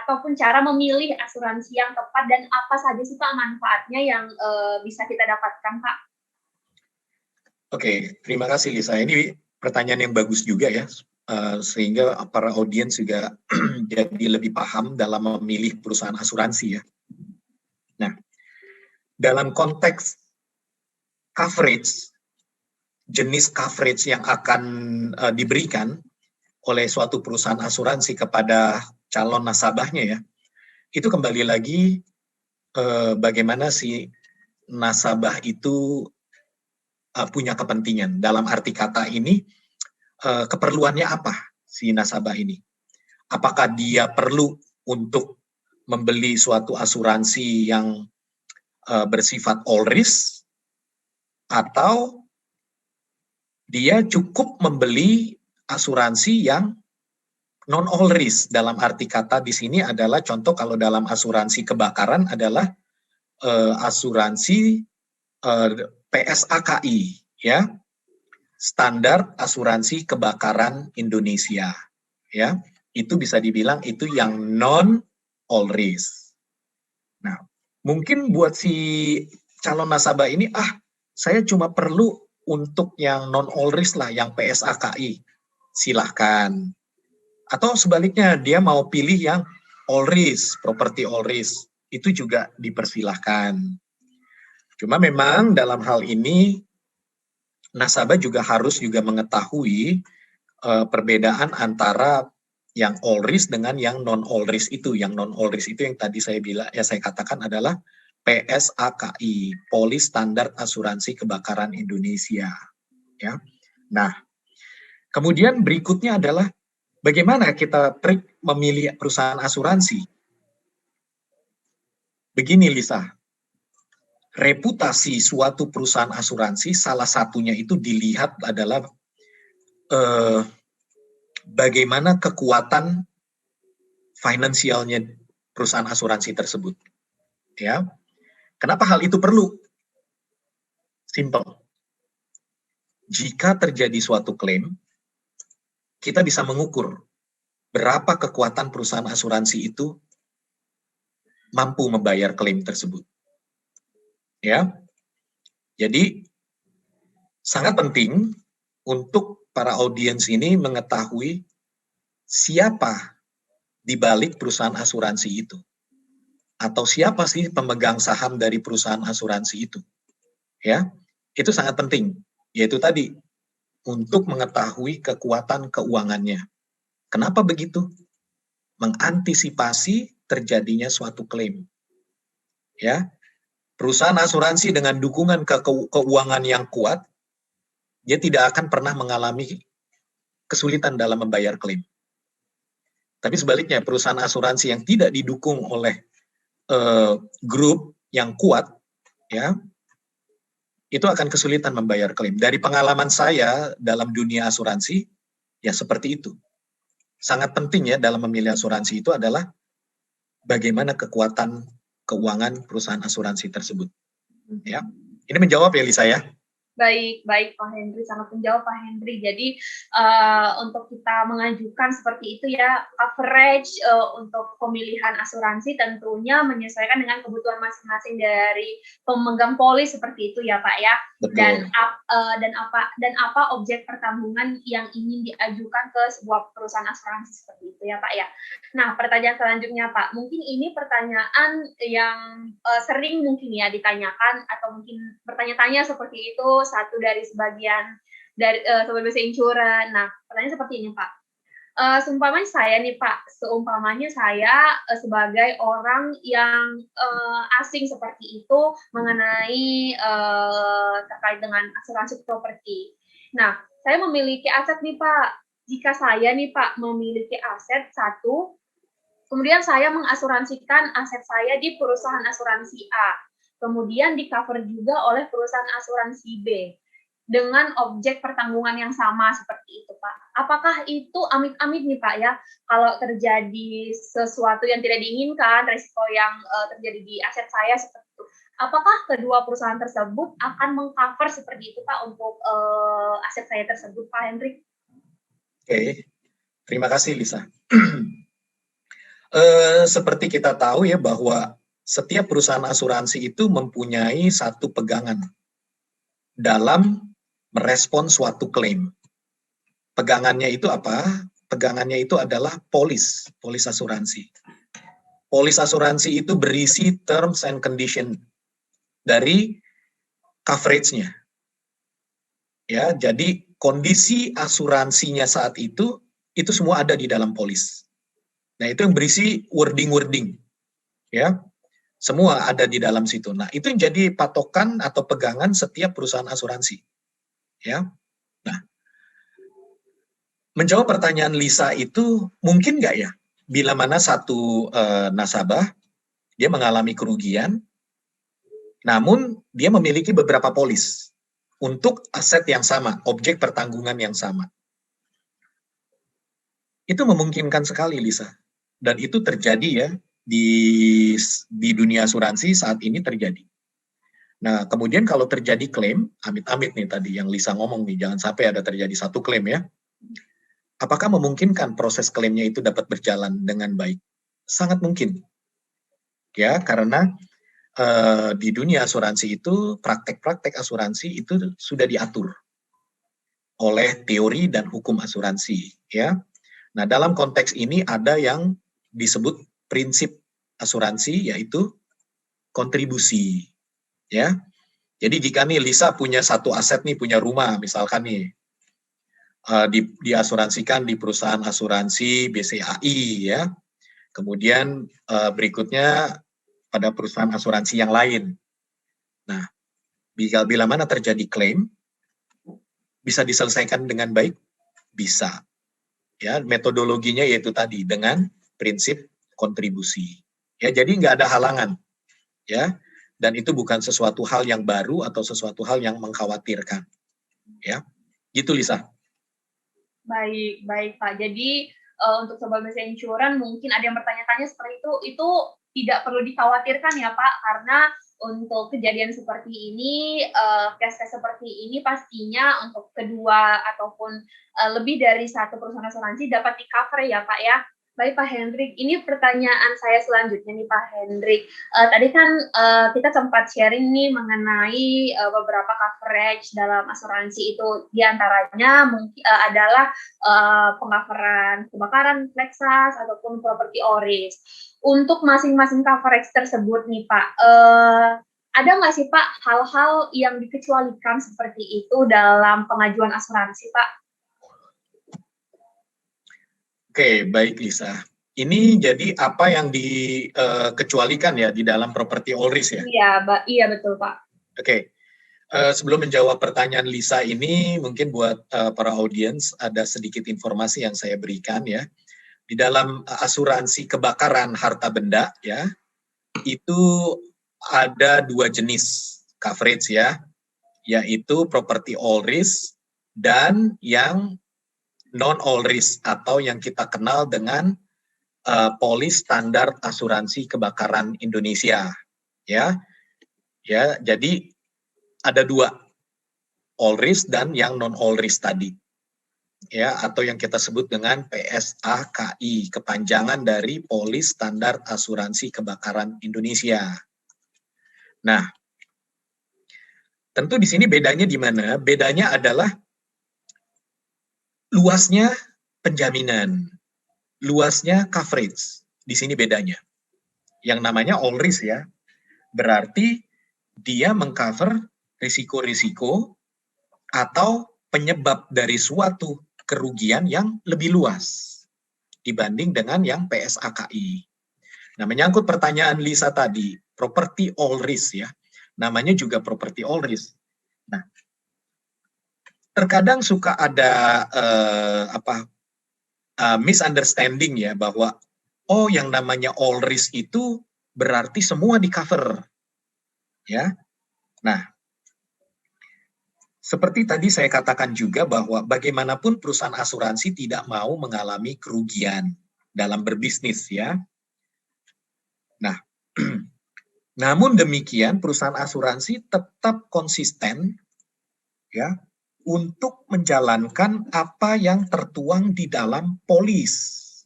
ataupun cara memilih asuransi yang tepat, dan apa saja sih Pak manfaatnya yang bisa kita dapatkan Pak? Oke, terima kasih Lisa. Ini pertanyaan yang bagus juga ya, sehingga para audiens juga jadi lebih paham dalam memilih perusahaan asuransi ya. Nah, dalam konteks coverage, jenis coverage yang akan diberikan oleh suatu perusahaan asuransi kepada calon nasabahnya ya, itu kembali lagi bagaimana si nasabah itu punya kepentingan. Dalam arti kata ini, keperluannya apa si nasabah ini? Apakah dia perlu untuk membeli suatu asuransi yang bersifat all risk, atau dia cukup membeli asuransi yang non all risk? Dalam arti kata di sini adalah contoh kalau dalam asuransi kebakaran adalah asuransi PSAKI ya, Standar Asuransi Kebakaran Indonesia ya. Itu bisa dibilang itu yang non all risk. Nah, mungkin buat si calon nasabah ini, saya cuma perlu untuk yang non all risk lah, yang PSAKI. Silahkan. Atau sebaliknya dia mau pilih yang all risk, property all risk. Itu juga dipersilahkan. Cuma memang dalam hal ini nasabah juga harus juga mengetahui perbedaan antara yang all risk dengan yang non all risk itu. Yang non all risk itu yang tadi saya katakan adalah PSAKI, Polis Standar Asuransi Kebakaran Indonesia. Ya. Nah, kemudian berikutnya adalah bagaimana kita trik memilih perusahaan asuransi. Begini Lisa. Reputasi suatu perusahaan asuransi salah satunya itu dilihat adalah bagaimana kekuatan finansialnya perusahaan asuransi tersebut. Ya, kenapa hal itu perlu? Simple. Jika terjadi suatu klaim, kita bisa mengukur berapa kekuatan perusahaan asuransi itu mampu membayar klaim tersebut. Ya, jadi sangat penting untuk para audiens ini mengetahui siapa di balik perusahaan asuransi itu, atau siapa sih pemegang saham dari perusahaan asuransi itu. Ya, itu sangat penting, yaitu tadi untuk mengetahui kekuatan keuangannya. Kenapa begitu? Mengantisipasi terjadinya suatu klaim. Ya. Perusahaan asuransi dengan dukungan keuangan yang kuat, dia tidak akan pernah mengalami kesulitan dalam membayar klaim. Tapi sebaliknya, perusahaan asuransi yang tidak didukung oleh grup yang kuat, ya, itu akan kesulitan membayar klaim. Dari pengalaman saya dalam dunia asuransi, ya seperti itu. Sangat penting ya dalam memilih asuransi itu adalah bagaimana kekuatan keuangan perusahaan asuransi tersebut. Ya, ini menjawab ya Lisa ya. Baik, baik Pak Henry, sangat menjawab Pak Henry. Jadi untuk kita mengajukan seperti itu ya, coverage untuk pemilihan asuransi tentunya menyesuaikan dengan kebutuhan masing-masing dari pemegang polis seperti itu ya Pak ya. Betul. Dan apa objek pertanggungan yang ingin diajukan ke sebuah perusahaan asuransi seperti itu ya Pak ya. Nah, pertanyaan selanjutnya Pak, mungkin ini pertanyaan yang sering mungkin ya ditanyakan atau mungkin bertanya-tanya seperti itu satu dari sebagian dari sobat bahasa insurance. Nah, pertanyaan seperti ini Pak. Seumpamanya saya nih Pak, sebagai orang yang asing seperti itu mengenai terkait dengan asuransi properti. Nah, saya memiliki aset nih Pak. Jika saya nih Pak memiliki aset satu, kemudian saya mengasuransikan aset saya di perusahaan asuransi A, kemudian di-cover juga oleh perusahaan asuransi B dengan objek pertanggungan yang sama seperti itu, Pak. Apakah itu amit-amit nih, Pak, ya, kalau terjadi sesuatu yang tidak diinginkan, resiko yang terjadi di aset saya seperti itu, apakah kedua perusahaan tersebut akan meng-cover seperti itu, Pak, untuk aset saya tersebut, Pak Hendrik? Oke, terima kasih Lisa. Seperti kita tahu ya bahwa setiap perusahaan asuransi itu mempunyai satu pegangan dalam merespon suatu klaim. Pegangannya itu apa? Pegangannya itu adalah polis asuransi. Polis asuransi itu berisi terms and condition dari coverage-nya. Ya, jadi kondisi asuransinya saat itu semua ada di dalam polis. Nah, itu yang berisi wording-wording. Ya. Semua ada di dalam situ. Nah, itu yang jadi patokan atau pegangan setiap perusahaan asuransi. Ya. Nah, menjawab pertanyaan Lisa itu mungkin nggak ya, bila mana satu nasabah dia mengalami kerugian, namun dia memiliki beberapa polis untuk aset yang sama, objek pertanggungan yang sama. Itu memungkinkan sekali, Lisa. Dan itu terjadi ya di dunia asuransi saat ini terjadi. Nah, kemudian kalau terjadi klaim, amit-amit nih tadi yang Lisa ngomong nih, jangan sampai ada terjadi satu klaim ya. Apakah memungkinkan proses klaimnya itu dapat berjalan dengan baik? Sangat mungkin. Ya, karena di dunia asuransi itu, praktek-praktek asuransi itu sudah diatur oleh teori dan hukum asuransi. Ya. Nah, dalam konteks ini ada yang disebut prinsip asuransi, yaitu kontribusi. Ya, jadi jika nih Lisa punya satu aset nih, punya rumah misalkan nih, diasuransikan di perusahaan asuransi BCAI ya, kemudian berikutnya pada perusahaan asuransi yang lain. Nah, bila mana terjadi klaim, bisa diselesaikan dengan baik? Bisa. Ya, metodologinya yaitu tadi dengan prinsip kontribusi. Ya, jadi nggak ada halangan. Ya. Dan itu bukan sesuatu hal yang baru atau sesuatu hal yang mengkhawatirkan. Ya, gitu Lisa. Baik, baik Pak. Jadi untuk sobat bahasa insurance mungkin ada yang bertanya-tanya seperti itu tidak perlu dikhawatirkan ya Pak, karena untuk kejadian seperti ini, case-case seperti ini pastinya untuk kedua ataupun lebih dari satu perusahaan asuransi dapat di-cover ya Pak ya. Baik Pak Hendrik, ini pertanyaan saya selanjutnya nih Pak Hendrik. Tadi kan kita sempat sharing nih mengenai beberapa coverage dalam asuransi itu. Di antaranya mungkin adalah pengcoveran kebakaran, Lexus, ataupun property all risk. Untuk masing-masing coverage tersebut nih Pak, ada nggak sih Pak hal-hal yang dikecualikan seperti itu dalam pengajuan asuransi Pak? Oke, baik Lisa. Ini jadi apa yang dikecualikan ya di dalam property all risk ya? Iya betul Pak. Oke, sebelum menjawab pertanyaan Lisa ini, mungkin buat para audiens ada sedikit informasi yang saya berikan ya. Di dalam asuransi kebakaran harta benda ya, itu ada dua jenis coverage ya, yaitu property all risk dan yang non all risk atau yang kita kenal dengan polis standar asuransi kebakaran Indonesia ya. Ya, jadi ada dua. all risk dan yang non all risk tadi. Ya, atau yang kita sebut dengan PSAKI, kepanjangan dari Polis Standar Asuransi Kebakaran Indonesia. Nah, tentu di sini bedanya di mana? Bedanya adalah luasnya penjaminan, luasnya coverage. Di sini bedanya. Yang namanya all risk ya, berarti dia mengcover risiko-risiko atau penyebab dari suatu kerugian yang lebih luas dibanding dengan yang PSAKI. Nah, menyangkut pertanyaan Lisa tadi, property all risk ya, namanya juga property all risk. Nah, terkadang suka ada misunderstanding ya, bahwa oh yang namanya all risk itu berarti semua di cover ya. Nah, seperti tadi saya katakan juga bahwa bagaimanapun perusahaan asuransi tidak mau mengalami kerugian dalam berbisnis ya. Nah, namun demikian perusahaan asuransi tetap konsisten ya untuk menjalankan apa yang tertuang di dalam polis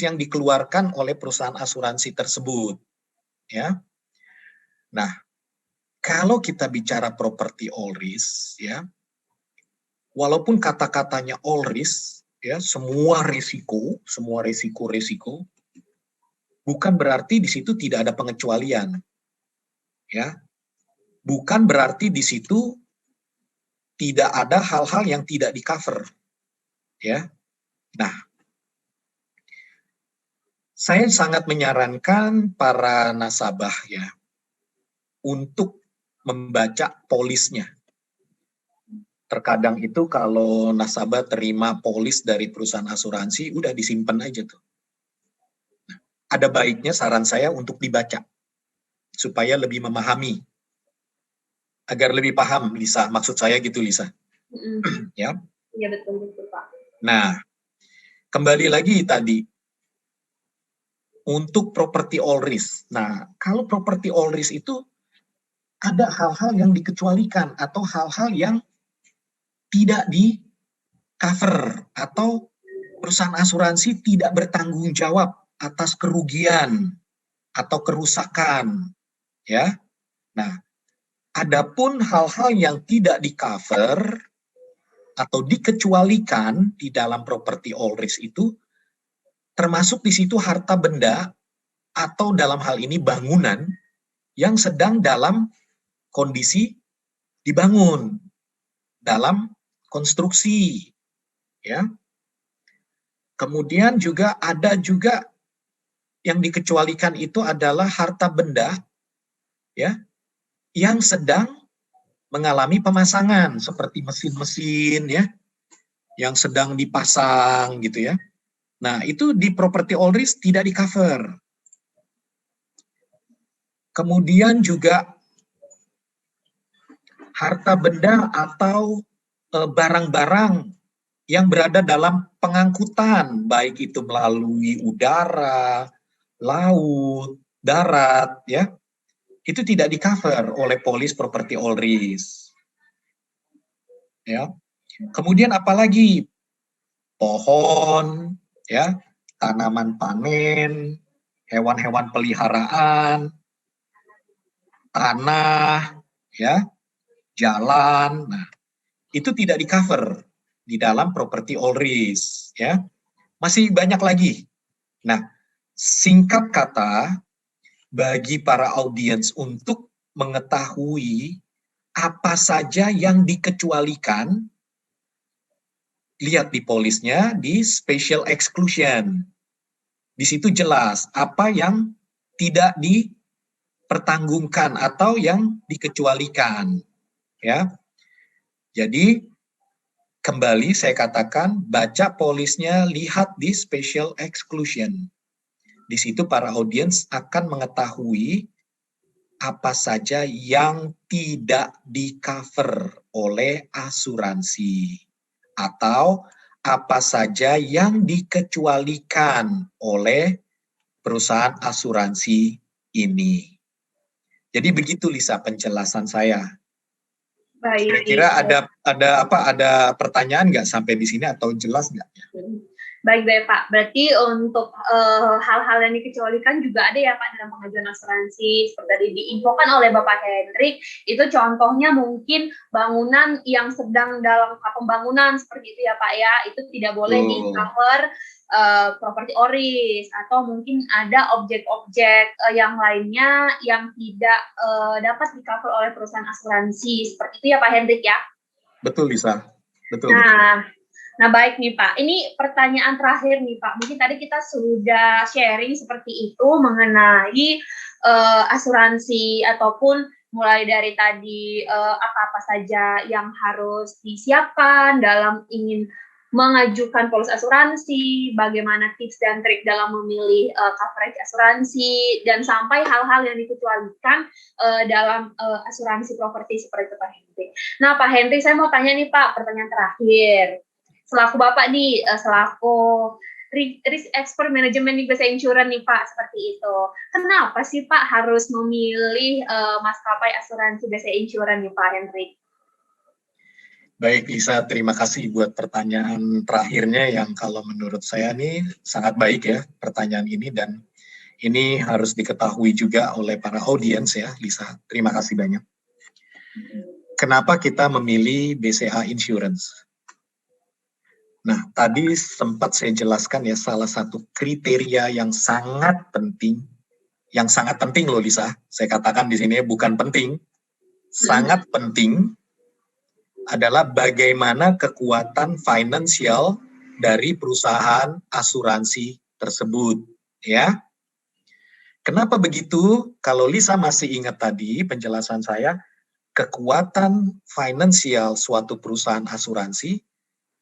yang dikeluarkan oleh perusahaan asuransi tersebut ya. Nah, kalau kita bicara property all risk ya, walaupun kata-katanya all risk ya, semua risiko, bukan berarti di situ tidak ada pengecualian. Ya. Bukan berarti di situ tidak ada hal-hal yang tidak di-cover. Ya. Nah, saya sangat menyarankan para nasabah ya untuk membaca polisnya. Terkadang itu kalau nasabah terima polis dari perusahaan asuransi, udah disimpan aja tuh. Nah, ada baiknya saran saya untuk dibaca, supaya lebih memahami. Agar lebih paham, Lisa. Maksud saya gitu, Lisa. Ya. Iya, betul, Pak. Nah, kembali lagi tadi, untuk property all risk. Nah, kalau property all risk itu, ada hal-hal yang dikecualikan atau hal-hal yang tidak di-cover atau perusahaan asuransi tidak bertanggung jawab atas kerugian atau kerusakan ya. Nah, adapun hal-hal yang tidak di-cover atau dikecualikan di dalam property all risk itu termasuk di situ harta benda atau dalam hal ini bangunan yang sedang dalam kondisi dibangun dalam konstruksi ya. Kemudian juga ada juga yang dikecualikan itu adalah harta benda ya yang sedang mengalami pemasangan seperti mesin-mesin ya yang sedang dipasang gitu ya. Nah, itu di property all risk tidak di-cover. Kemudian juga harta benda atau barang-barang yang berada dalam pengangkutan, baik itu melalui udara, laut, darat, ya, itu tidak di-cover oleh polis property all risk. Ya. Kemudian apalagi pohon, ya, tanaman panen, hewan-hewan peliharaan, tanah, ya, jalan, nah, itu tidak di-cover di dalam property all risk, ya. Masih banyak lagi. Nah, singkat kata, bagi para audiens untuk mengetahui apa saja yang dikecualikan, lihat di polisnya di special exclusion. Di situ jelas apa yang tidak dipertanggungkan atau yang dikecualikan. Ya. Jadi kembali saya katakan baca polisnya, lihat di special exclusion. Di situ para audiens akan mengetahui apa saja yang tidak di-cover oleh asuransi atau apa saja yang dikecualikan oleh perusahaan asuransi ini. Jadi begitu Lisa penjelasan saya. Baik. Kira-kira ada pertanyaan nggak sampai di sini atau jelas nggak? Baik Pak. Berarti untuk hal-hal yang dikecualikan juga ada ya Pak dalam pengajuan asuransi seperti tadi diinfokan oleh Bapak Hendrik. Itu contohnya mungkin bangunan yang sedang dalam pembangunan seperti itu ya Pak ya. Itu tidak boleh di cover properti oris, atau mungkin ada objek-objek yang lainnya yang tidak dapat di-cover oleh perusahaan asuransi. Seperti itu ya Pak Hendrik ya? Betul Lisa, betul. Nah baik nih Pak, ini pertanyaan terakhir nih Pak. Mungkin tadi kita sudah sharing seperti itu mengenai asuransi ataupun mulai dari tadi apa-apa saja yang harus disiapkan dalam ingin mengajukan polis asuransi, bagaimana tips dan trik dalam memilih coverage asuransi, dan sampai hal-hal yang dikecualikan dalam asuransi properti seperti itu Pak Hendrik. Nah Pak Hendrik, saya mau tanya nih Pak, pertanyaan terakhir. Selaku Bapak nih, selaku risk expert manajemen di BSA Insurance nih Pak, seperti itu. Kenapa sih Pak harus memilih maskapai asuransi BSA Insurance nih Pak Hendrik? Baik Lisa, terima kasih buat pertanyaan terakhirnya yang kalau menurut saya nih sangat baik ya pertanyaan ini, dan ini harus diketahui juga oleh para audiens ya Lisa. Terima kasih banyak. Kenapa kita memilih BCA Insurance? Nah, tadi sempat saya jelaskan ya, salah satu kriteria yang sangat penting loh Lisa. Saya katakan di sini bukan penting, sangat penting adalah bagaimana kekuatan finansial dari perusahaan asuransi tersebut, ya. Kenapa begitu? Kalau Lisa masih ingat tadi penjelasan saya, kekuatan finansial suatu perusahaan asuransi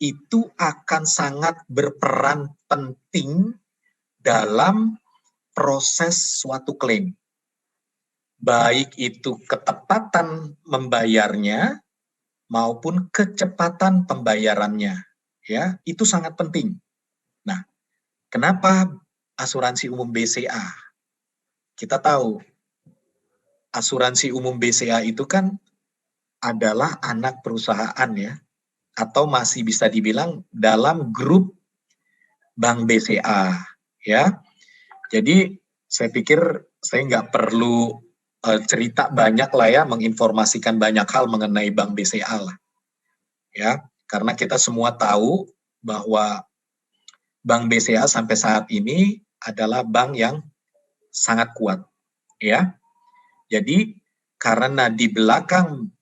itu akan sangat berperan penting dalam proses suatu klaim. Baik itu ketepatan membayarnya maupun kecepatan pembayarannya, ya, itu sangat penting. Nah, kenapa asuransi umum BCA? Kita tahu, asuransi umum BCA itu kan adalah anak perusahaan ya, atau masih bisa dibilang dalam grup Bank BCA, ya. Jadi, saya pikir saya nggak perlu cerita banyak lah ya, menginformasikan banyak hal mengenai Bank BCA lah. Ya, karena kita semua tahu bahwa Bank BCA sampai saat ini adalah bank yang sangat kuat, ya. Jadi, karena di belakang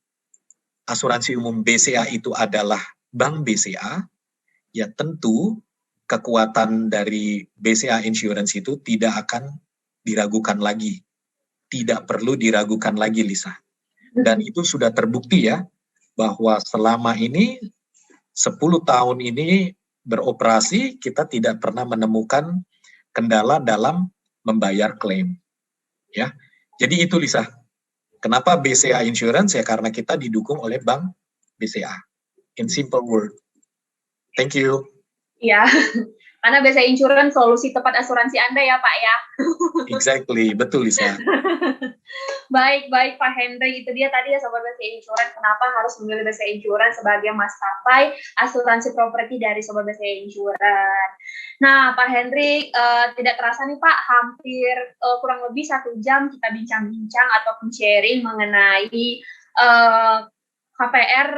asuransi umum BCA itu adalah Bank BCA, ya tentu kekuatan dari BCA Insurance itu tidak akan diragukan lagi. Tidak perlu diragukan lagi, Lisa. Dan itu sudah terbukti ya, bahwa selama ini, 10 tahun ini beroperasi, kita tidak pernah menemukan kendala dalam membayar klaim. Ya, jadi itu Lisa. Kenapa BCA Insurance? Ya karena kita didukung oleh Bank BCA. In simple word. Thank you. Ya, karena BCA Insurance solusi tepat asuransi Anda ya Pak ya. Exactly, betul Lisa. Baik Pak Hendrik, itu dia tadi ya Sobat BCA Insurance, kenapa harus memilih BCA Insurance sebagai maskapai asuransi properti dari Sobat BCA Insurance. Nah Pak Hendrik, tidak terasa nih Pak, hampir kurang lebih 1 jam kita bincang-bincang ataupun sharing mengenai KPR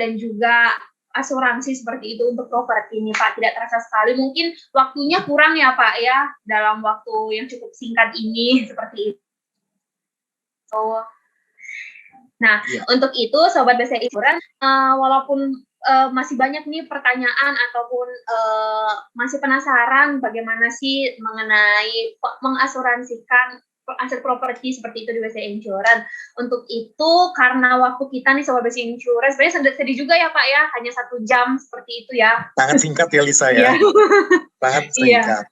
dan juga asuransi seperti itu untuk properti ini Pak. Tidak terasa sekali, mungkin waktunya kurang ya Pak ya, dalam waktu yang cukup singkat ini seperti itu. Nah, untuk itu Sobat BCA Insurance, walaupun masih banyak nih pertanyaan ataupun masih penasaran bagaimana sih mengenai mengasuransikan aset properti seperti itu di BCA Insurance. Untuk itu, karena waktu kita nih Sobat BCA Insurance, sebenarnya sedih juga ya Pak ya, hanya 1 jam seperti itu ya. Sangat singkat ya Lisa ya. Sangat singkat.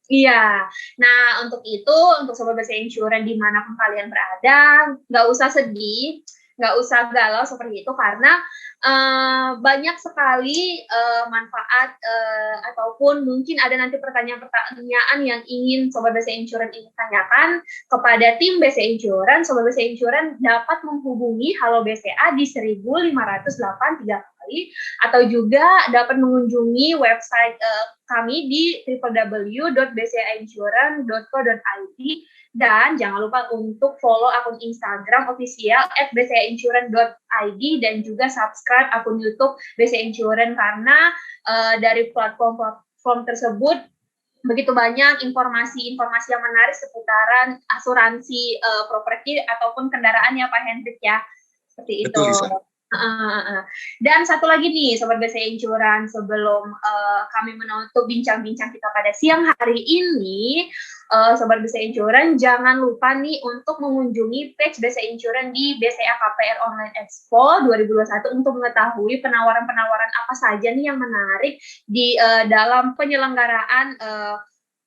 Iya, nah untuk itu, untuk Sobat BCA Insurance dimanapun kalian berada, nggak usah sedih, nggak usah galau seperti itu karena banyak sekali manfaat ataupun mungkin ada nanti pertanyaan-pertanyaan yang ingin Sobat BC Insurance ingin tanyakan kepada tim BC Insurance. Sobat BC Insurance dapat menghubungi Halo BCA di 1508 3 kali atau juga dapat mengunjungi website kami di www.bcainsurance.co.id. Dan jangan lupa untuk follow akun Instagram official @bcainsurance.id dan juga subscribe akun YouTube BC Insurance karena dari platform tersebut begitu banyak informasi-informasi yang menarik seputaran asuransi properti ataupun kendaraan ya Pak Hendrik ya. Seperti Betul, itu. Lisa. Dan satu lagi nih Sobat BC Insurance, sebelum kami menutup bincang-bincang kita pada siang hari ini, Sobat BC Insurance jangan lupa nih untuk mengunjungi page BC Insurance di BCA KPR Online Expo 2021 untuk mengetahui penawaran-penawaran apa saja nih yang menarik di dalam penyelenggaraan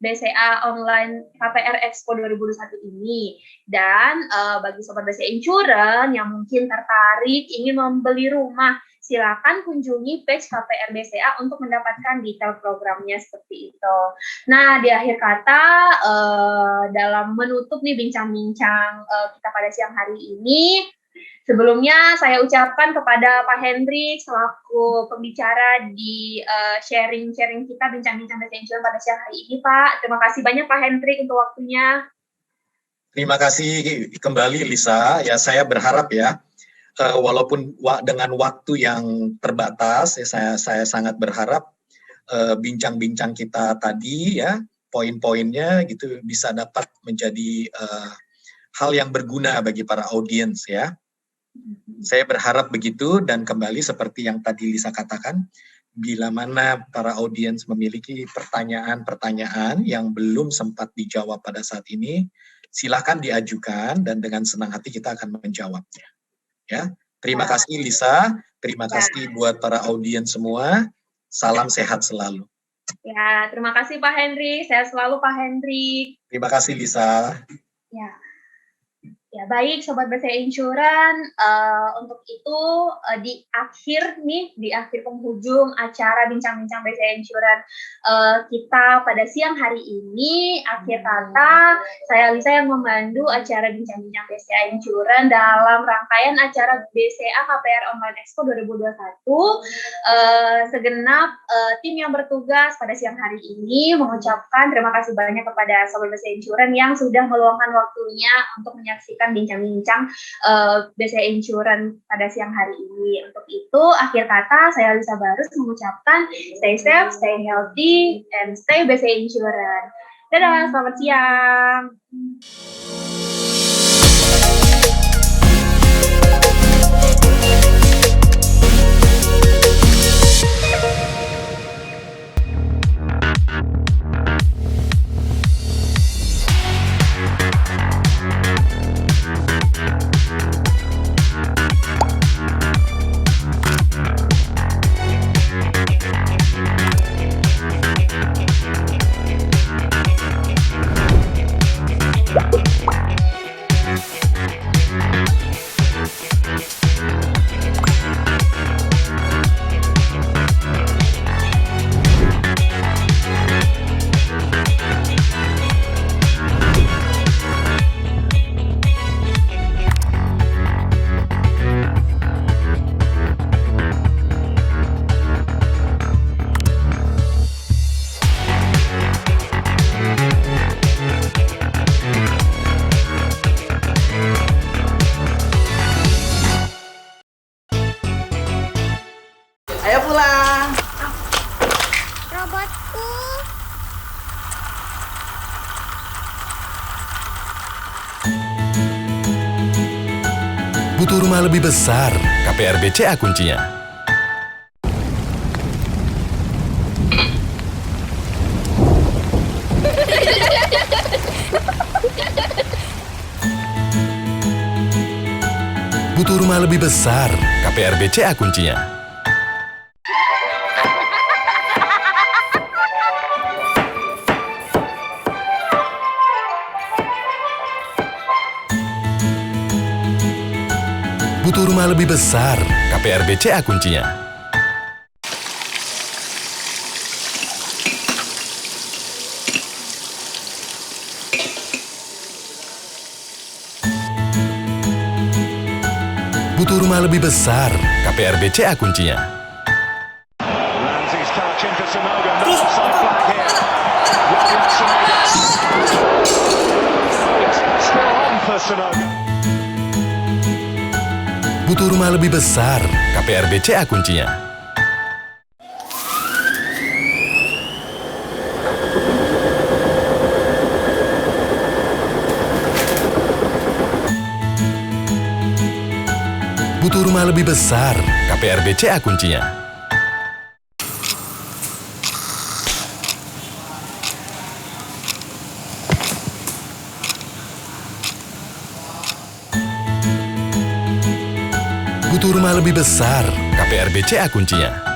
BCA Online KPR Expo 2021 ini. Dan bagi Sobat BCA Insurance yang mungkin tertarik ingin membeli rumah, silakan kunjungi page KPR BCA untuk mendapatkan detail programnya seperti itu. Nah, di akhir kata, dalam menutup nih bincang-bincang kita pada siang hari ini, sebelumnya saya ucapkan kepada Pak Hendrik selaku pembicara di sharing-sharing kita bincang-bincang BC Insurance pada siang hari ini, Pak. Terima kasih banyak Pak Hendrik untuk waktunya. Terima kasih kembali Lisa. Ya, saya berharap ya, walaupun dengan waktu yang terbatas, ya, saya sangat berharap bincang-bincang kita tadi ya, poin-poinnya gitu bisa dapat menjadi hal yang berguna bagi para audiens ya. Saya berharap begitu, dan kembali seperti yang tadi Lisa katakan, bila mana para audiens memiliki pertanyaan-pertanyaan yang belum sempat dijawab pada saat ini, silakan diajukan dan dengan senang hati kita akan menjawabnya. Ya, terima kasih Lisa, terima kasih buat para audiens semua. Salam sehat selalu. Ya, terima kasih Pak Hendrik. Sehat selalu Pak Hendrik. Terima kasih Lisa. Ya baik Sobat BCA Insurance, untuk itu di akhir penghujung acara bincang-bincang BCA Insurance kita pada siang hari ini, akhir kata saya Lisa yang memandu acara bincang-bincang BCA Insurance dalam rangkaian acara BCA KPR Online Expo 2021. Segenap tim yang bertugas pada siang hari ini mengucapkan terima kasih banyak kepada Sobat BCA Insurance yang sudah meluangkan waktunya untuk menyaksikan bincang-bincang BCA Insurance pada siang hari ini. Untuk itu, akhir kata saya Lisa Barus mengucapkan stay safe, stay healthy, and stay BCA Insurance. Dadah, selamat siang. Ayo pulang. Robotku. Butuh rumah lebih besar? KPR BCA kuncinya. Butuh rumah lebih besar? KPR BCA kuncinya. Butuh rumah lebih besar? KPR BCA kuncinya. Butuh rumah lebih besar? KPR BCA kuncinya. Ramsey's touch into Sanogo. No offside flag here. William Sanogo. It's still on for Sanogo. Butuh rumah lebih besar? KPR BCA kuncinya. Butuh rumah lebih besar? KPR BCA kuncinya. Butuh rumah lebih besar? KPR BCA kuncinya.